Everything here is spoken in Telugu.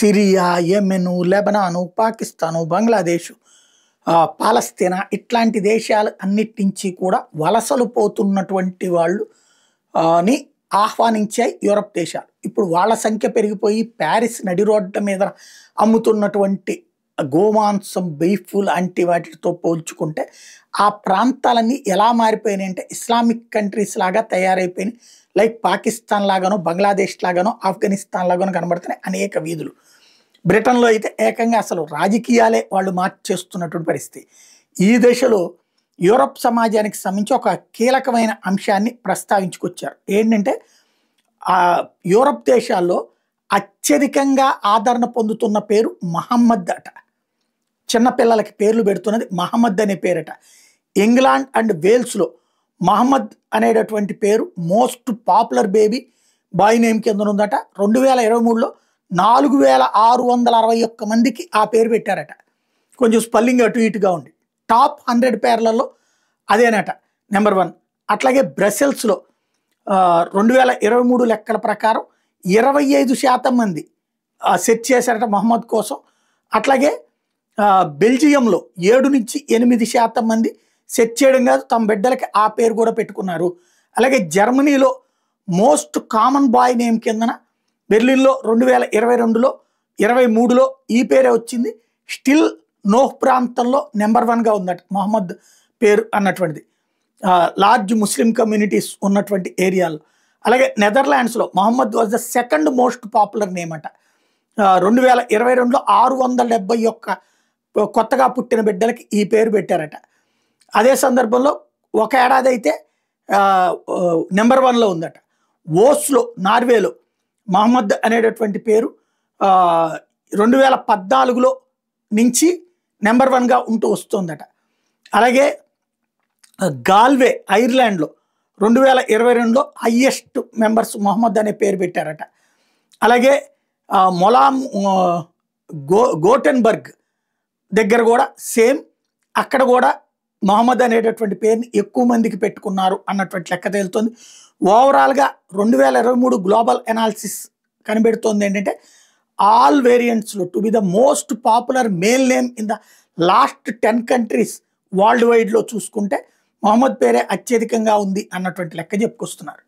సిరియా, యెమెను, లెబనాను, పాకిస్తాను, బంగ్లాదేశ్, పాలస్తీనా ఇట్లాంటి దేశాలు అన్నిటి నుంచి కూడా వలసలు పోతున్నటువంటి వాళ్ళు ని ఆహ్వానించాయి యూరప్ దేశాలు. ఇప్పుడు వాళ్ళ సంఖ్య పెరిగిపోయి ప్యారిస్ నడి రోడ్ల మీద అమ్ముతున్నటువంటి గోమాంసం, బీఫ్ లాంటి వాటితో పోల్చుకుంటే ఆ ప్రాంతాలన్నీ ఎలా మారిపోయినాయి అంటే ఇస్లామిక్ కంట్రీస్ లాగా తయారైపోయినాయి. లైక్ పాకిస్తాన్ లాగానో, బంగ్లాదేశ్ లాగానో, ఆఫ్ఘనిస్తాన్ లాగానో కనబడుతున్నాయి అనేక వీధులు. బ్రిటన్లో అయితే ఏకంగా అసలు రాజకీయాలే వాళ్ళు మార్చేస్తున్నటువంటి పరిస్థితి. ఈ దశలో యూరప్ సమాజానికి సంబంధించి ఒక కీలకమైన అంశాన్ని ప్రస్తావించుకొచ్చారు. ఏంటంటే యూరప్ దేశాల్లో అత్యధికంగా ఆదరణ పొందుతున్న పేరు మహమ్మద్ అట. చిన్నపిల్లలకి పేర్లు పెడుతున్నది మహమ్మద్ అనే పేరట. ఇంగ్లాండ్ అండ్ వేల్స్లో మహమ్మద్ అనేటటువంటి పేరు most popular baby bye name కింద ఉందట. 2023లో 4661 మందికి ఆ పేరు పెట్టారట. కొంచెం స్పెల్లింగ్ అటు ఇటుగా ఉంది. టాప్ 100 పేర్లలో అదేనట నెంబర్ 1. అట్లాగే బ్రసెల్స్లో 2023 లెక్కల ప్రకారం 25% మంది సెర్చ్ చేశారట మహమ్మద్ కోసం. అట్లాగే బెల్జియంలో 7-8% మంది సెర్చ్ చేయడం కాదు, తమ బిడ్డలకి ఆ పేరు కూడా పెట్టుకున్నారు. అలాగే జర్మనీలో మోస్ట్ కామన్ బాయ్ నేమ్ కిందన బెర్లిన్లో 2022లో 23లో ఈ పేరే వచ్చింది. స్టిల్ నోహ్ ప్రాంతంలో నెంబర్ 1గా ఉందట మహమ్మద్ పేరు అన్నటువంటిది, లార్జ్ ముస్లిం కమ్యూనిటీస్ ఉన్నటువంటి ఏరియాలో. అలాగే నెదర్లాండ్స్లో Mohammed was the second most popular name అట. 2022లో 671 కొత్తగా పుట్టిన బిడ్డలకి ఈ పేరు పెట్టారట. అదే సందర్భంలో ఒక ఏడాది అయితే నెంబర్ 1లో ఉందట. ఓస్లో నార్వేలో మహమ్మద్ అనేటటువంటి పేరు 2014లో నుంచి నెంబర్ 1గా ఉంటూ వస్తుందట. అలాగే గాల్వే ఐర్లాండ్లో 2022లో హయ్యెస్ట్ మెంబర్స్ మహమ్మద్ అనే పేరు పెట్టారట. అలాగే మొలామ్ గోటెన్బర్గ్ దగ్గర కూడా సేమ్, అక్కడ కూడా మహమ్మద్ అనేటటువంటి పేరుని ఎక్కువ మందికి పెట్టుకున్నారు అన్నటువంటి లెక్క తేలుతుంది. ఓవరాల్గా 2023 గ్లోబల్ అనాలిసిస్ కనిపెడుతోంది ఏంటంటే ఆల్ వేరియంట్స్లో to be the most popular male name in the last 10 countries world వైడ్లో చూసుకుంటే మహమ్మద్ పేరే అత్యధికంగా ఉంది అన్నటువంటి లెక్క చెప్పుకొస్తున్నారు.